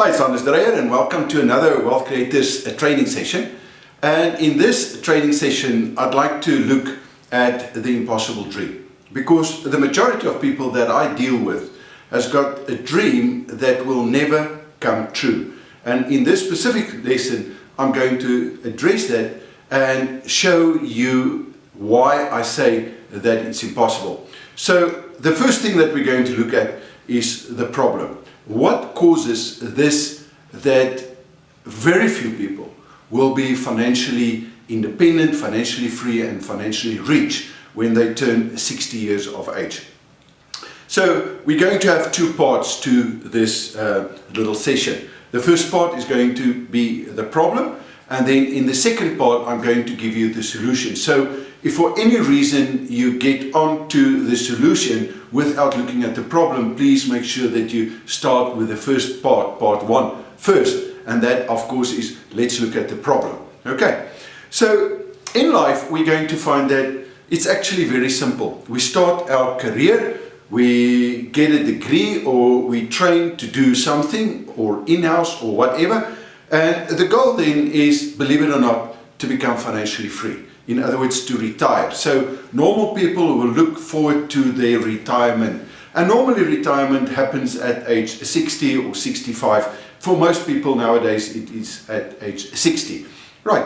Hi, it's Dreyer and welcome to another Wealth Creators training session. And in this training session, I'd like to look at the impossible dream. Because the majority of people that I deal with has got a dream that will never come true. And in this specific lesson, I'm going to address that and show you why I say that it's impossible. So the first thing that we're going to look at is the problem. What causes this, that very few people will be financially independent, financially free and financially rich when they turn 60 years of age? So we're going to have two parts to this little session. The first part is going to be the problem, and then in the second part I'm going to give you the solution. So if for any reason you get onto the solution without looking at the problem, please make sure that you start with the first part, part one first, and that of course is let's look at the problem. Okay, so in life we're going to find that it's actually very simple. We start our career, we get a degree, or we train to do something, or in-house or whatever, and the goal then is, believe it or not, to become financially free. In other words, to retire. So normal people will look forward to their retirement. And normally retirement happens at age 60 or 65. For most people nowadays it is at age 60. Right.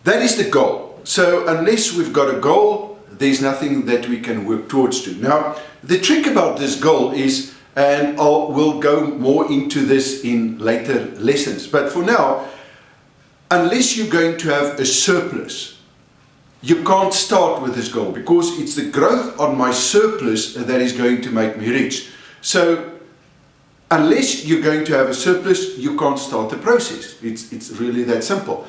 That is the goal. So unless we've got a goal, there's nothing that we can work towards to. Now, the trick about this goal is, and we'll go more into this in later lessons, but for now, unless you're going to have a surplus, you can't start with this goal, because it's the growth on my surplus that is going to make me rich. So unless you're going to have a surplus, you can't start the process. It's really that simple.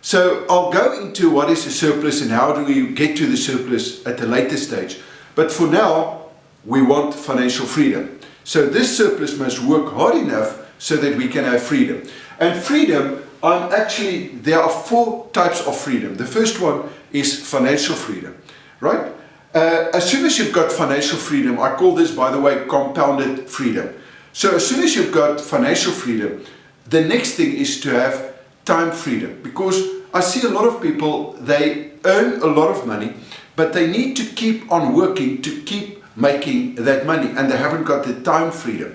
So I'll go into what is a surplus and how do we get to the surplus at a later stage. But for now, we want financial freedom. So this surplus must work hard enough so that we can have freedom. And freedom, there are four types of freedom. The first one is financial freedom, right? As soon as you've got financial freedom, I call this, by the way, compounded freedom. So as soon as you've got financial freedom, the next thing is to have time freedom. Because I see a lot of people, they earn a lot of money, but they need to keep on working to keep making that money, and they haven't got the time freedom.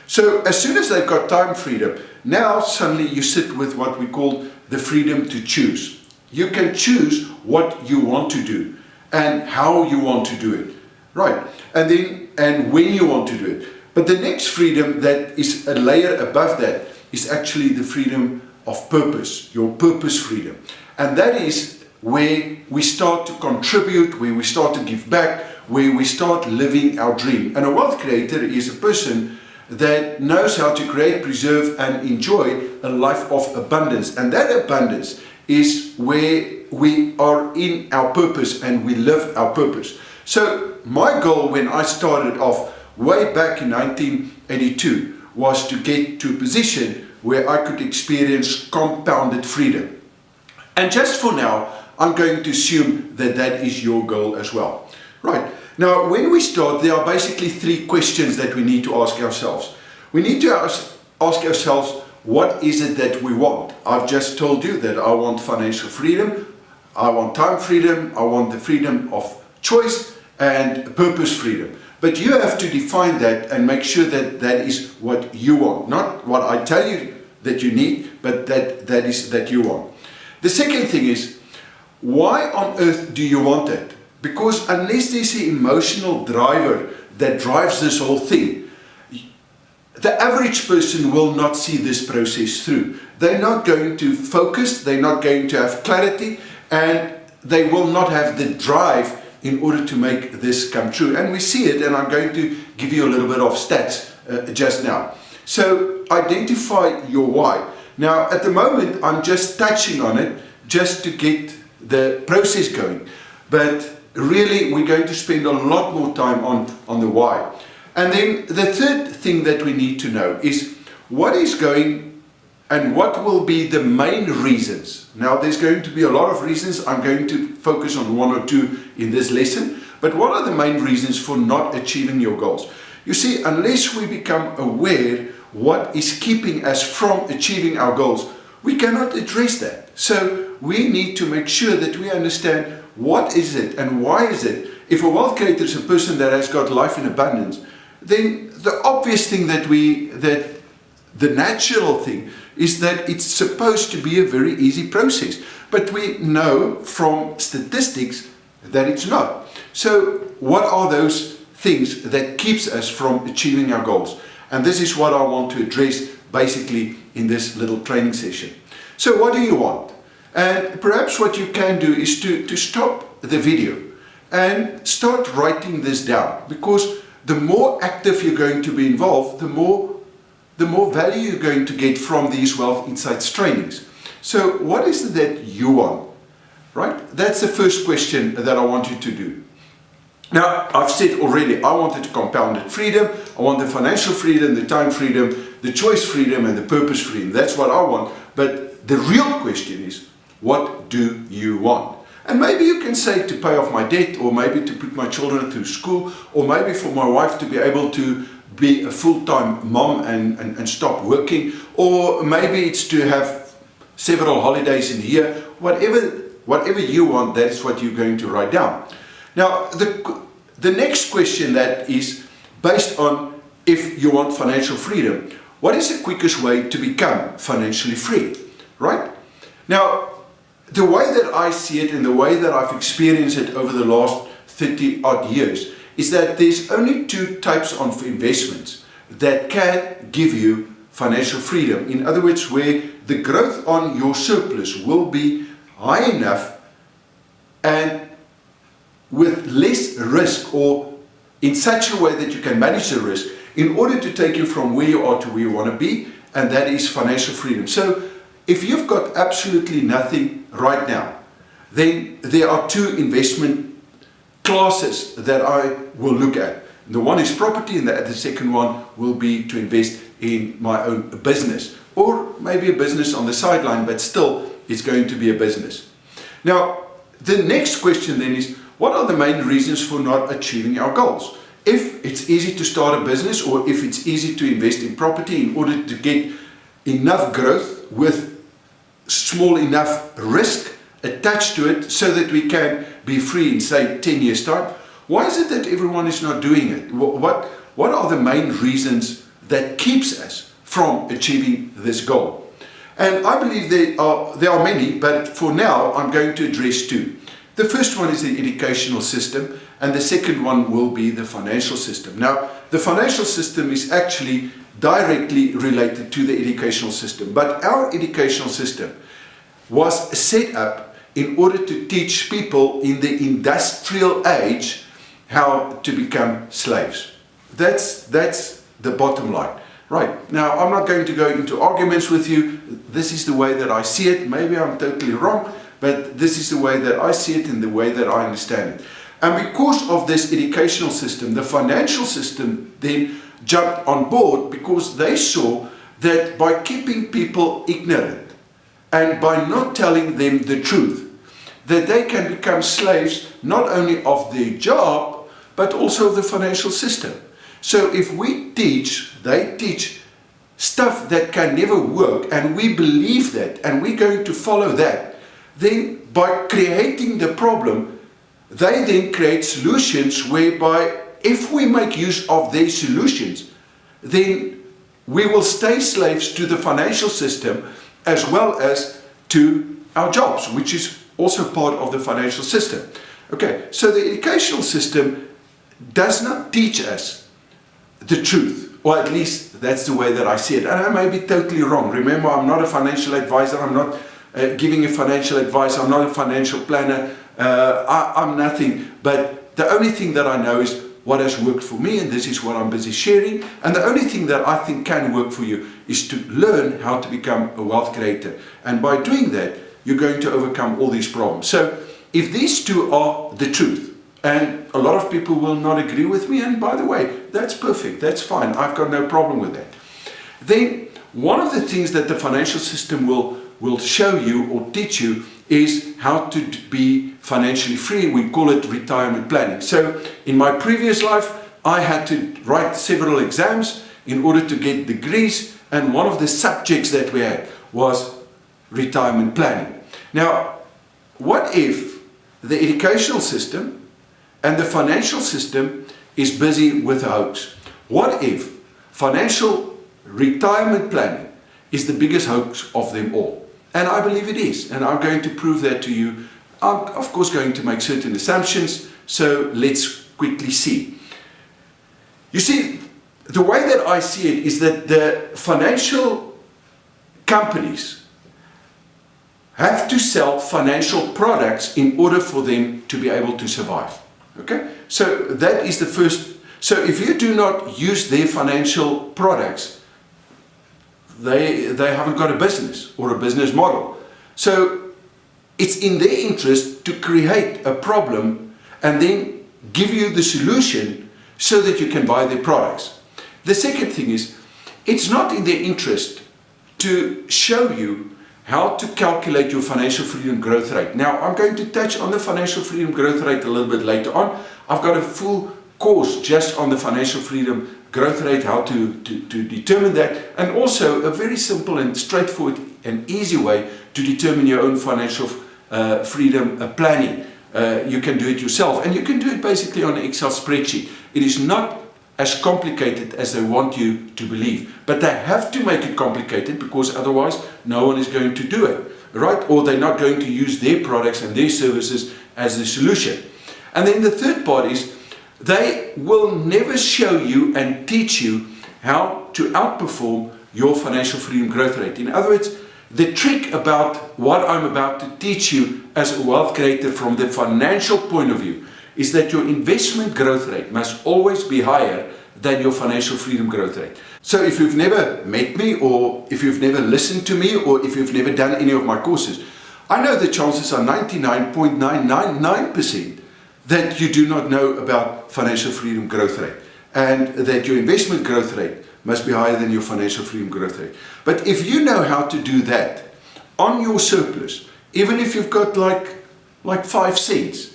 So as soon as they've got time freedom, now suddenly you sit with what we call the freedom to choose. You can choose what you want to do and how you want to do it, right? And when you want to do it. But the next freedom that is a layer above that is actually the freedom of purpose, your purpose freedom. And that is where we start to contribute, where we start to give back, where we start living our dream. And a wealth creator is a person that knows how to create, preserve and enjoy a life of abundance. And that abundance is where we are in our purpose and we live our purpose. So my goal when I started off way back in 1982 was to get to a position where I could experience compounded freedom. And just for now, I'm going to assume that that is your goal as well. Right. Now, when we start, there are basically three questions that we need to ask ourselves. We need to ask ourselves, what is it that we want? I've just told you that I want financial freedom, I want time freedom, I want the freedom of choice and purpose freedom. But you have to define that and make sure that that is what you want. Not what I tell you that you need, but that is that you want. The second thing is, why on earth do you want it? Because unless there's an emotional driver that drives this whole thing, the average person will not see this process through. They're not going to focus, they're not going to have clarity, and they will not have the drive in order to make this come true. And we see it, and I'm going to give you a little bit of stats just now. So identify your why. Now at the moment I'm just touching on it just to get the process going. But really, we're going to spend a lot more time on the why. And then the third thing that we need to know is what is going and what will be the main reasons. Now, there's going to be a lot of reasons. I'm going to focus on one or two in this lesson. But what are the main reasons for not achieving your goals? You see, unless we become aware what is keeping us from achieving our goals, we cannot address that. So we need to make sure that we understand what is it and why is it. If a wealth creator is a person that has got life in abundance, then the obvious thing that the natural thing is that it's supposed to be a very easy process. But we know from statistics that it's not. So what are those things that keeps us from achieving our goals? And this is what I want to address basically in this little training session. So what do you want? And perhaps what you can do is to stop the video and start writing this down, because the more active you're going to be involved, the more value you're going to get from these Wealth Insights trainings. So what is it that you want? Right? That's the first question that I want you to do. Now, I've said already, I wanted compounded freedom, I want the financial freedom, the time freedom, the choice freedom, and the purpose freedom. That's what I want. But the real question is, what do you want? And maybe you can say to pay off my debt, or maybe to put my children through school, or maybe for my wife to be able to be a full-time mom and stop working, or maybe it's to have several holidays in a year. Whatever you want, that is what you're going to write down. Now, the next question that is based on if you want financial freedom, what is the quickest way to become financially free, right? Now, the way that I see it and the way that I've experienced it over the last 30 odd years is that there's only two types of investments that can give you financial freedom. In other words, where the growth on your surplus will be high enough and with less risk, or in such a way that you can manage the risk in order to take you from where you are to where you want to be, and that is financial freedom. So if you've got absolutely nothing right now, then there are two investment classes that I will look at. The one is property, and the second one will be to invest in my own business, or maybe a business on the sideline, but still it's going to be a business. Now, the next question then is, what are the main reasons for not achieving our goals? If it's easy to start a business, or if it's easy to invest in property in order to get enough growth with small enough risk attached to it so that we can be free in, say, 10 years' time, why is it that everyone is not doing it? What are the main reasons that keeps us from achieving this goal? And I believe there are many, but for now I'm going to address two. The first one is the educational system, and the second one will be the financial system. Now, the financial system is actually directly related to the educational system, but our educational system was set up in order to teach people in the industrial age how to become slaves. That's the bottom line. Right, now I'm not going to go into arguments with you. This is the way that I see it. Maybe I'm totally wrong, but this is the way that I see it and the way that I understand it. And because of this educational system, the financial system then jumped on board, because they saw that by keeping people ignorant and by not telling them the truth, that they can become slaves not only of their job, but also of the financial system. So if they teach stuff that can never work, and we believe that, and we're going to follow that, then by creating the problem, they then create solutions whereby if we make use of their solutions, then we will stay slaves to the financial system as well as to our jobs, which is also part of the financial system. Okay, so the educational system does not teach us the truth, or at least that's the way that I see it. And I may be totally wrong. Remember, I'm not a financial advisor. I'm not giving you financial advice. I'm not a financial planner. I'm nothing. But the only thing that I know is what has worked for me, and this is what I'm busy sharing. And the only thing that I think can work for you is to learn how to become a wealth creator. And by doing that, you're going to overcome all these problems. So if these two are the truth, and a lot of people will not agree with me, and by the way, that's perfect, that's fine, I've got no problem with that. Then one of the things that the financial system will show you or teach you is how to be financially free. We call it retirement planning. So in my previous life, I had to write several exams, in order to get degrees, and one of the subjects that we had was retirement planning. Now, what if the educational system and the financial system is busy with a hoax? What if financial retirement planning is the biggest hoax of them all? And I believe it is, and I'm going to prove that to you. I'm of course going to make certain assumptions, so let's quickly see. You see, the way that I see it is that the financial companies have to sell financial products in order for them to be able to survive. Okay? So that is the first. So if you do not use their financial products, they haven't got a business or a business model. So it's in their interest to create a problem and then give you the solution so that you can buy their products. The second thing is, it's not in their interest to show you how to calculate your financial freedom growth rate. Now, I'm going to touch on the financial freedom growth rate a little bit later on. I've got a full course just on the financial freedom growth rate, how to determine that, and also a very simple and straightforward and easy way to determine your own financial freedom planning. You can do it yourself, and you can do it basically on an Excel spreadsheet. It is not as complicated as they want you to believe, but they have to make it complicated because otherwise no one is going to do it, right? Or they're not going to use their products and their services as the solution. And then the third part is, they will never show you and teach you how to outperform your financial freedom growth rate. In other words, the trick about what I'm about to teach you as a wealth creator from the financial point of view is that your investment growth rate must always be higher than your financial freedom growth rate. So if you've never met me, or if you've never listened to me, or if you've never done any of my courses, I know the chances are 99.999% that you do not know about financial freedom growth rate, and that your investment growth rate must be higher than your financial freedom growth rate. But if you know how to do that on your surplus, even if you've got like 5 cents,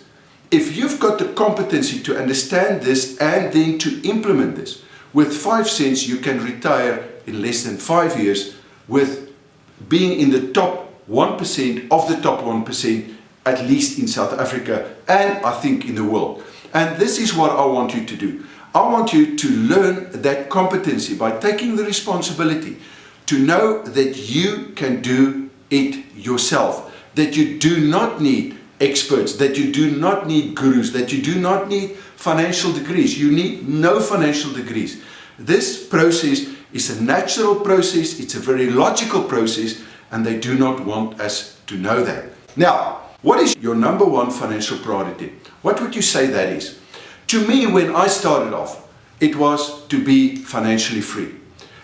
if you've got the competency to understand this and then to implement this, with 5 cents you can retire in less than 5 years with being in the top 1% of the top 1%, at least in South Africa, and I think in the world. And this is what I want you to do. I want you to learn that competency by taking the responsibility to know that you can do it yourself, that you do not need experts, that you do not need gurus, that you do not need financial degrees. You need no financial degrees. This process is a natural process, it's a very logical process, and they do not want us to know that. Now, what is your number one financial priority? What would you say that is? To me, when I started off, it was to be financially free.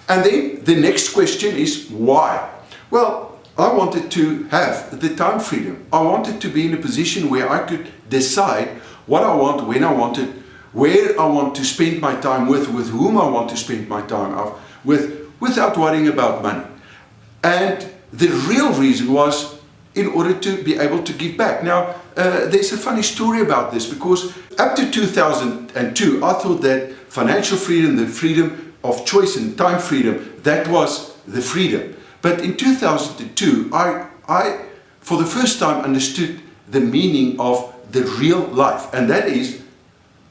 And then the next question is why? Well, I wanted to have the time freedom. I wanted to be in a position where I could decide what I want, when I want it, where I want to spend my time with whom I want to spend my time with, without worrying about money. And the real reason was in order to be able to give back. Now, there's a funny story about this, because up to 2002, I thought that financial freedom, the freedom of choice and time freedom, that was the freedom. But in 2002, I for the first time understood the meaning of the real life, and that is,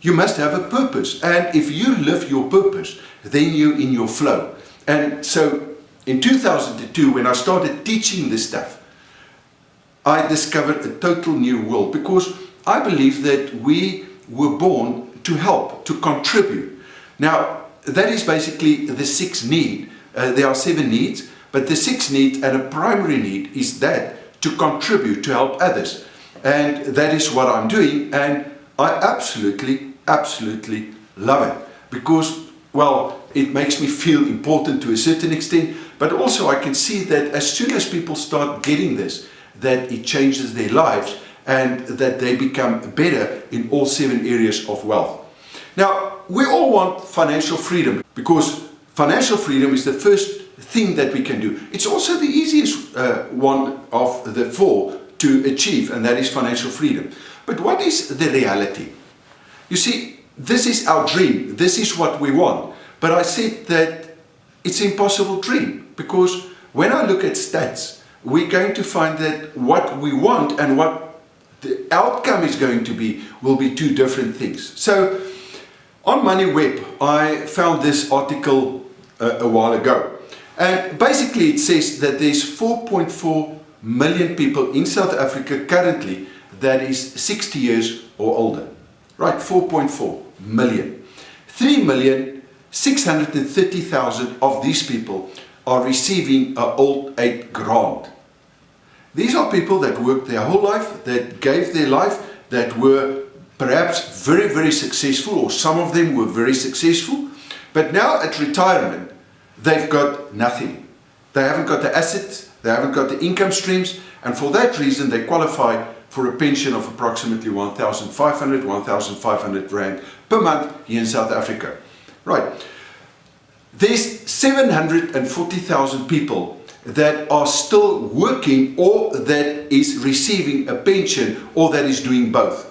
you must have a purpose. And if you live your purpose, then you're in your flow. And so in 2002, when I started teaching this stuff, I discovered a total new world, because I believe that we were born to help, to contribute. Now, that is basically the 6th need. There are 7 needs, but the 6th need and a primary need is that to contribute, to help others. And that is what I'm doing, and I absolutely love it, because, well, it makes me feel important to a certain extent, but also I can see that as soon as people start getting this, that it changes their lives and that they become better in all 7 areas of wealth. Now, we all want financial freedom, because financial freedom is the first thing that we can do. It's also the easiest one of the 4 to achieve, and that is financial freedom. But what is the reality? You see, this is our dream, this is what we want, But I said that it's an impossible dream, because when I look at stats, we're going to find that what we want and what the outcome is going to be will be two different things. So on MoneyWeb, I found this article a while ago. And basically it says that there's 4.4 million people in South Africa currently that is 60 years or older. Right, 4.4 million. 3,630,000 of these people are receiving an old age grant. These are people that worked their whole life, that gave their life, that were perhaps very, very successful, or some of them were very successful, but now at retirement, they've got nothing. They haven't got the assets, they haven't got the income streams, and for that reason they qualify for a pension of approximately 1,500 Rand per month here in South Africa. Right. There's 740,000 people that are still working, or that is receiving a pension, or that is doing both.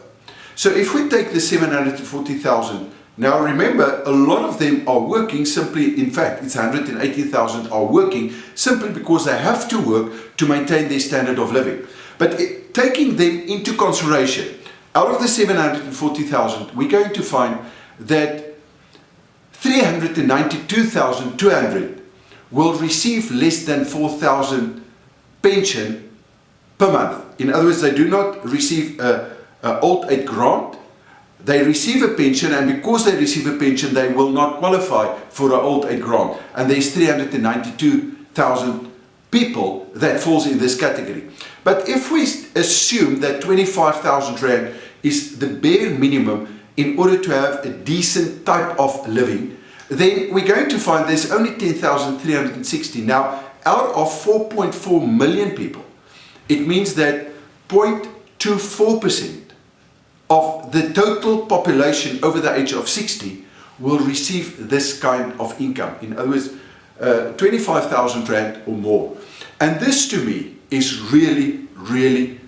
So if we take the 740,000, now remember, a lot of them are working simply, in fact it's 180,000 are working simply because they have to work to maintain their standard of living. But taking them into consideration, out of the 740,000, we're going to find that 392,200 will receive less than 4,000 pension per month. In other words, they do not receive an old age grant. They receive a pension, and because they receive a pension, they will not qualify for an old age grant. And there's 392,000 people that falls in this category. But if we assume that 25,000 Rand is the bare minimum in order to have a decent type of living, then we're going to find there's only 10,360. Now, out of 4.4 million people, it means that 0.24% of the total population over the age of 60 will receive this kind of income. In other words, 25,000 Rand or more. And this to me is really, really,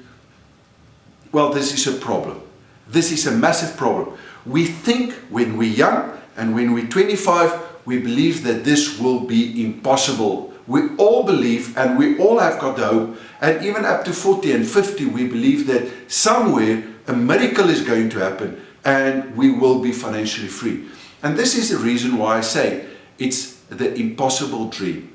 well, this is a problem. This is a massive problem. We think when we're young and when we're 25, we believe that this will be impossible. We all believe, and we all have got the hope, and even up to 40 and 50, we believe that somewhere a miracle is going to happen and we will be financially free. And this is the reason why I say it's the impossible dream.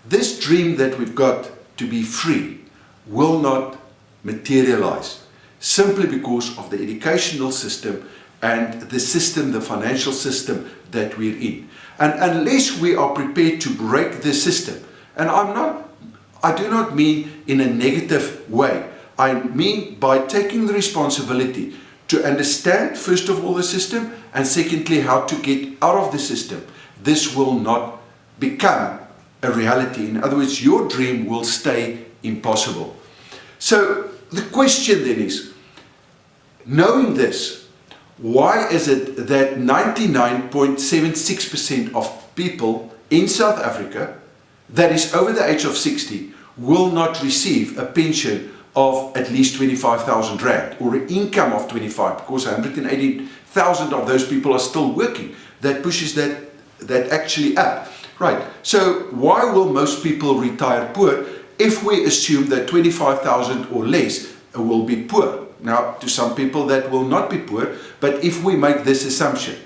This dream that we've got to be free will not materialize simply because of the educational system and the system, the financial system that we're in. And unless we are prepared to break the system, and I do not mean in a negative way, I mean by taking the responsibility to understand first of all the system, and secondly how to get out of the system, this will not become a reality. In other words, your dream will stay impossible. So the question then is, knowing this, why is it that 99.76% of people in South Africa that is over the age of 60 will not receive a pension of at least 25,000 Rand, or an income of 25, because 180,000 of those people are still working. That pushes that actually up. Right, so why will most people retire poor if we assume that 25,000 or less will be poor? Now, to some people that will not be poor, but if we make this assumption.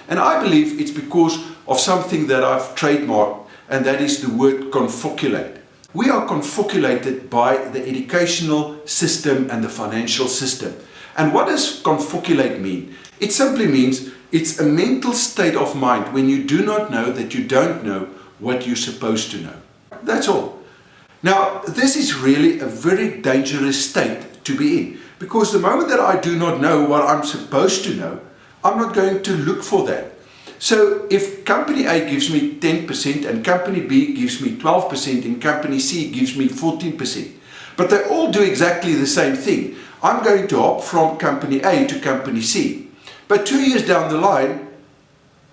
And I believe it's because of something that I've trademarked, and that is the word confoculated. We are confoculated by the educational system and the financial system. And what does confoculate mean? It simply means it's a mental state of mind when you do not know that you don't know what you're supposed to know. That's all. Now, this is really a very dangerous state to be in, because the moment that I do not know what I'm supposed to know, I'm not going to look for that. So if company A gives me 10% and company B gives me 12% and company C gives me 14%, but they all do exactly the same thing, I'm going to hop from company A to company C. But 2 years down the line,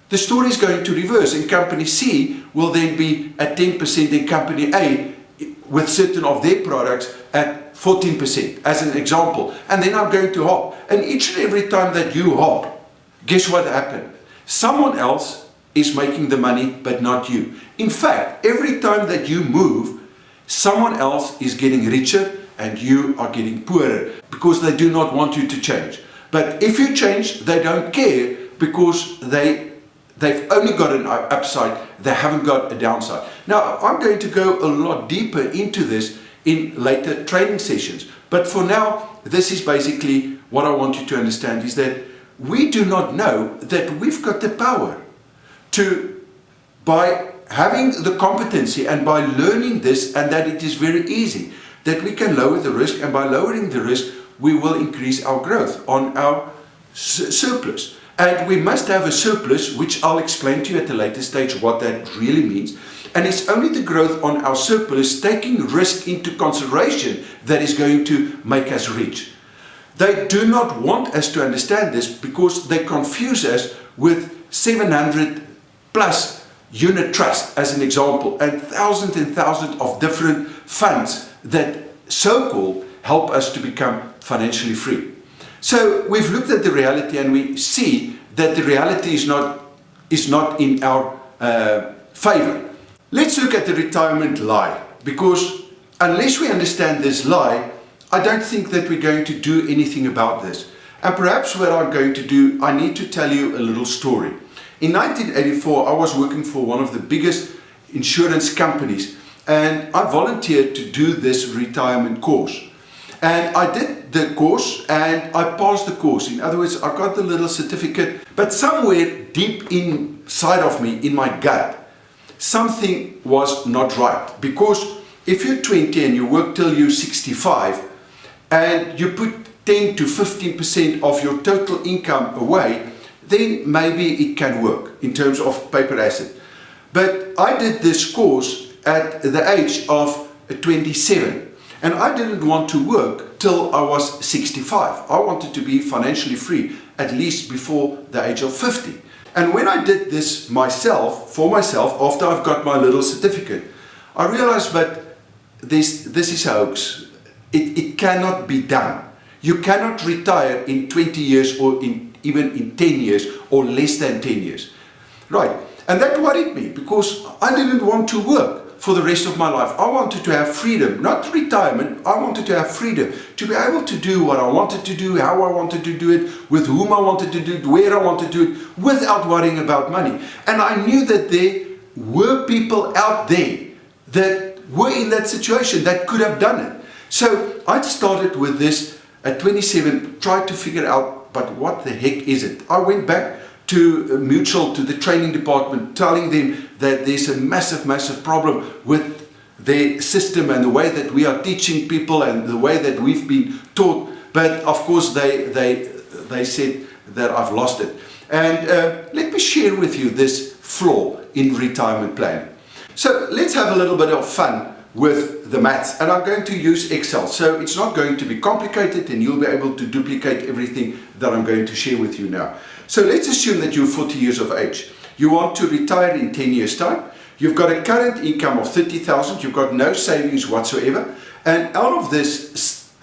the story is going to reverse, and company C will then be at 10% and company A with certain of their products at 14% as an example. And then I'm going to hop. And each and every time that you hop, guess what happened? Someone else is making the money, but not you. In fact, every time that you move, someone else is getting richer and you are getting poorer because they do not want you to change. But if you change, they don't care because they've only got an upside, they haven't got a downside. Now, I'm going to go a lot deeper into this in later training sessions. But for now, this is basically what I want you to understand, is that we do not know that we've got the power to, by having the competency and by learning this, and that it is very easy, that we can lower the risk, and by lowering the risk, we will increase our growth on our surplus. And we must have a surplus, which I'll explain to you at a later stage what that really means. And it's only the growth on our surplus, taking risk into consideration, that is going to make us rich. They do not want us to understand this because they confuse us with 700 plus unit trust as an example, and thousands of different funds that so-called help us to become financially free. So we've looked at the reality and we see that the reality is not in our favor. Let's look at the retirement lie, because unless we understand this lie, I don't think that we're going to do anything about this. And perhaps what I'm going to do, I need to tell you a little story. In 1984, I was working for one of the biggest insurance companies, and I volunteered to do this retirement course. And I did the course and I passed the course. In other words, I got the little certificate, but somewhere deep inside of me, in my gut, something was not right. Because if you're 20 and you work till you're 65 and you put 10 to 15% of your total income away, then maybe it can work in terms of paper asset. But I did this course at the age of 27. And I didn't want to work till I was 65. I wanted to be financially free, at least before the age of 50. And when I did this for myself, after I've got my little certificate, I realized that this is a hoax. It cannot be done. You cannot retire in 20 years or even in 10 years or less than 10 years. Right. And that worried me because I didn't want to work for the rest of my life. I wanted to have freedom, not retirement. I wanted to have freedom to be able to do what I wanted to do, how I wanted to do it, with whom I wanted to do it, where I wanted to do it, without worrying about money. And I knew that there were people out there that were in that situation that could have done it. So I started with this at 27, tried to figure out, but what the heck is it? I went back to Mutual, to the training department, telling them that there's a massive problem with their system and the way that we are teaching people and the way that we've been taught. But of course they said that I've lost it. And let me share with you this flaw in retirement planning. So let's have a little bit of fun with the maths, and I'm going to use Excel. So it's not going to be complicated and you'll be able to duplicate everything that I'm going to share with you now. So let's assume that you're 40 years of age. You want to retire in 10 years time. You've got a current income of 30,000. You've got no savings whatsoever. And out of this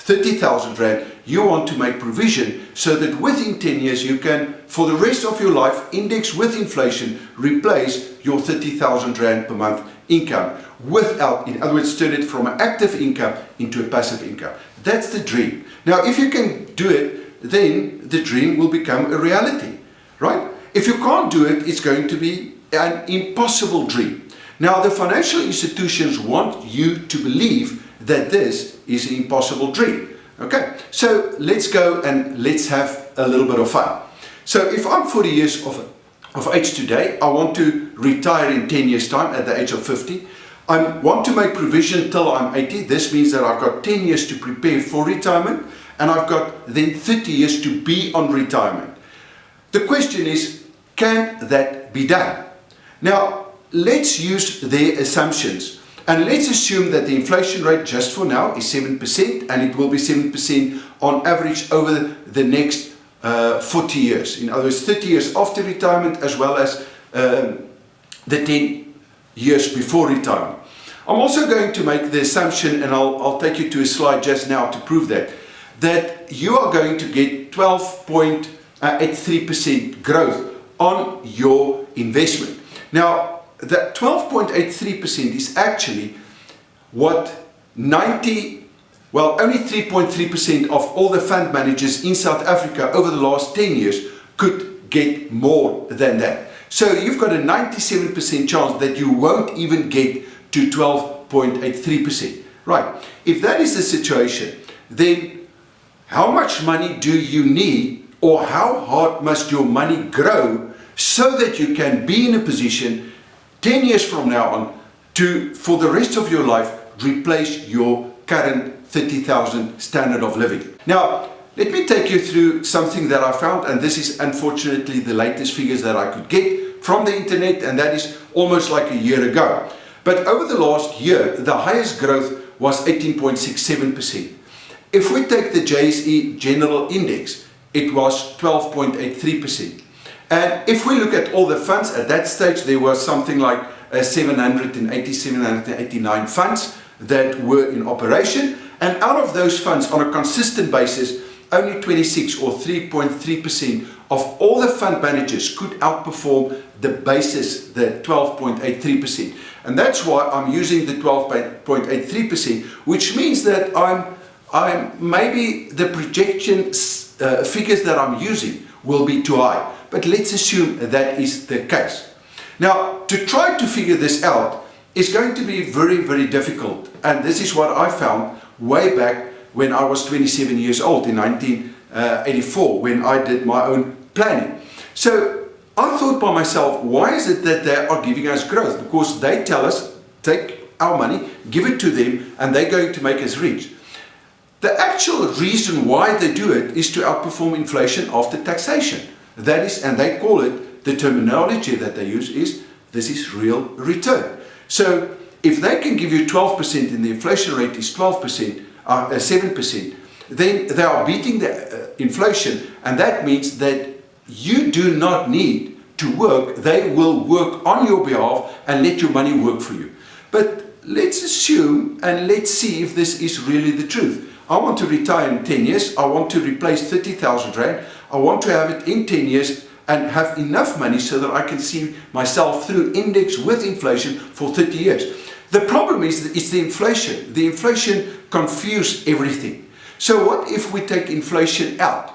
30,000 Rand, you want to make provision so that within 10 years you can, for the rest of your life, index with inflation, replace your 30,000 Rand per month income without, in other words, turn it from an active income into a passive income. That's the dream. Now, if you can do it, then the dream will become a reality, right? If you can't do it, it's going to be an impossible dream. Now, the financial institutions want you to believe that this is an impossible dream. Okay, so let's go and let's have a little bit of fun. So if I'm 40 years of age today, I want to retire in 10 years time at the age of 50. I want to make provision till I'm 80. This means that I've got 10 years to prepare for retirement, and I've got then 30 years to be on retirement. The question is, can that be done? Now, let's use their assumptions, and let's assume that the inflation rate just for now is 7%, and it will be 7% on average over the next 40 years. In other words, 30 years after retirement, as well as the 10 years before retirement. I'm also going to make the assumption, and I'll take you to a slide just now to prove that you are going to get 12.83% growth on your investment. Now, that 12.83% is actually what only 3.3% of all the fund managers in South Africa over the last 10 years could get more than that. So you've got a 97% chance that you won't even get to 12.83%. Right. If that is the situation, then how much money do you need, or how hard must your money grow so that you can be in a position 10 years from now on to, for the rest of your life, replace your current 30,000 standard of living? Now, let me take you through something that I found, and this is unfortunately the latest figures that I could get from the internet, and that is almost like a year ago. But over the last year, the highest growth was 18.67%. If we take the JSE General Index, it was 12.83%. And if we look at all the funds at that stage, there was something like 789 funds that were in operation. And out of those funds, on a consistent basis, only 26 or 3.3% of all the fund managers could outperform the basis, the 12.83%. And that's why I'm using the 12.83%, which means that I'm maybe the projection figures that I'm using will be too high. But let's assume that is the case. Now, to try to figure this out is going to be very, very difficult. And this is what I found way back when I was 27 years old in 1984, when I did my own planning. So I thought by myself, why is it that they are giving us growth? Because they tell us, take our money, give it to them, and they're going to make us rich. The actual reason why they do it is to outperform inflation after taxation. That is, and they call it, the terminology that they use is, this is real return. So if they can give you 12% and the inflation rate is 7%, then they are beating the inflation, and that means that you do not need to work. They will work on your behalf and let your money work for you. But let's assume and let's see if this is really the truth. I want to retire in 10 years. I want to replace 30,000 Rand. I want to have it in 10 years and have enough money so that I can see myself through index with inflation for 30 years. The problem is that it's the inflation. The inflation confused everything. So what if we take inflation out?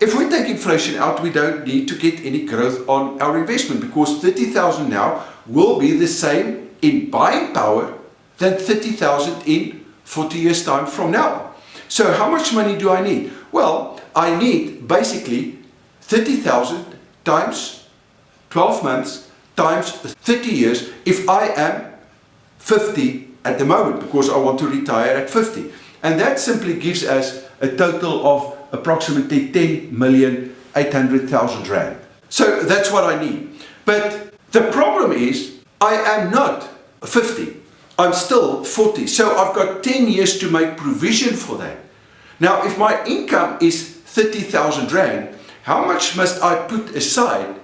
If we take inflation out, we don't need to get any growth on our investment, because 30,000 now will be the same in buying power than 30,000 in 40 years time from now. So how much money do I need? Well, I need basically 30,000 times 12 months times 30 years if I am 50 at the moment, because I want to retire at 50. And that simply gives us a total of approximately 10,800,000 Rand. So that's what I need. But the problem is, I am not 50. I'm still 40. So I've got 10 years to make provision for that. Now, if my income is 30,000 Rand, how much must I put aside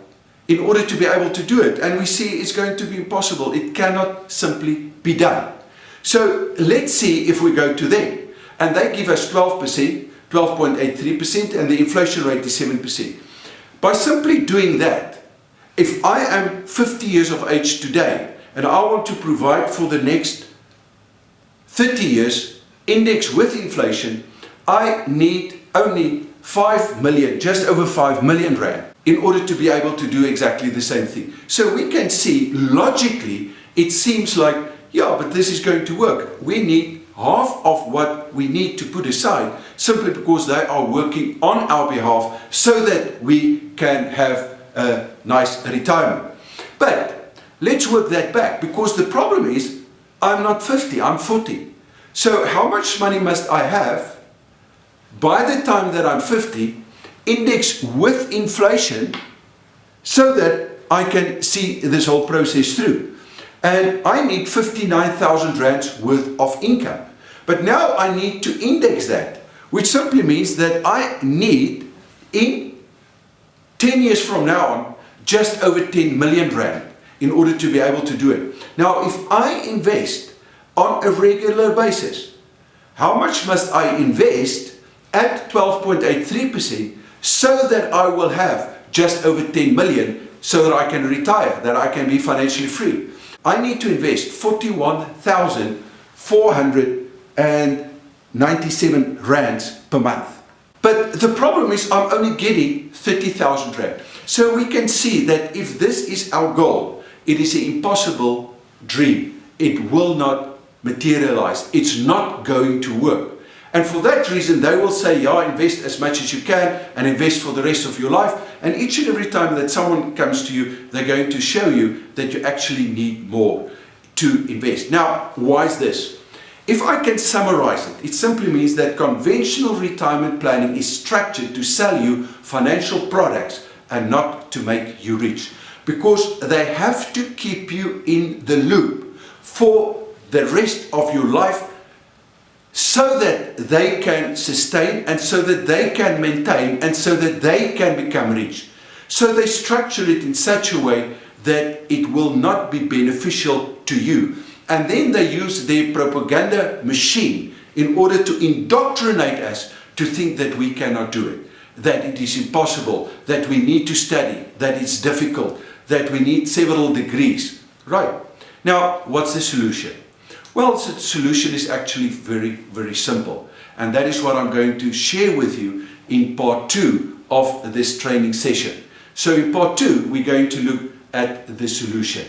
in order to be able to do it? And we see it's going to be impossible. It cannot simply be done. So let's see if we go to them. And they give us 12%, 12.83%, and the inflation rate is 7%. By simply doing that, if I am 50 years of age today, and I want to provide for the next 30 years, index with inflation, I need only 5 million, just over 5 million Rand, in order to be able to do exactly the same thing. So we can see, logically, it seems like, yeah, but this is going to work. We need half of what we need to put aside, simply because they are working on our behalf so that we can have a nice retirement. But let's work that back, because the problem is, I'm not 50, I'm 40. So how much money must I have by the time that I'm 50, index with inflation, so that I can see this whole process through? And I need 59,000 Rands worth of income. But now I need to index that, which simply means that I need, in 10 years from now on, just over 10 million Rand in order to be able to do it. Now, if I invest on a regular basis, how much must I invest at 12.83% so that I will have just over 10 million so that I can retire, that I can be financially free. I need to invest 41,497 rands per month. But the problem is I'm only getting 30,000 rand. So we can see that if this is our goal, it is an impossible dream. It will not materialize. It's not going to work. And for that reason, they will say, yeah, invest as much as you can and invest for the rest of your life. And each and every time that someone comes to you, they're going to show you that you actually need more to invest. Now, why is this? If I can summarize it, it simply means that conventional retirement planning is structured to sell you financial products and not to make you rich. Because they have to keep you in the loop for the rest of your life, so that they can sustain and so that they can maintain and so that they can become rich. So they structure it in such a way that it will not be beneficial to you. And then they use their propaganda machine in order to indoctrinate us to think that we cannot do it, that it is impossible, that we need to study, that it's difficult, that we need several degrees. Right. Now, what's the solution? Well, the solution is actually very, very simple. And that is what I'm going to share with you in part 2 of this training session. So in part 2, we're going to look at the solution.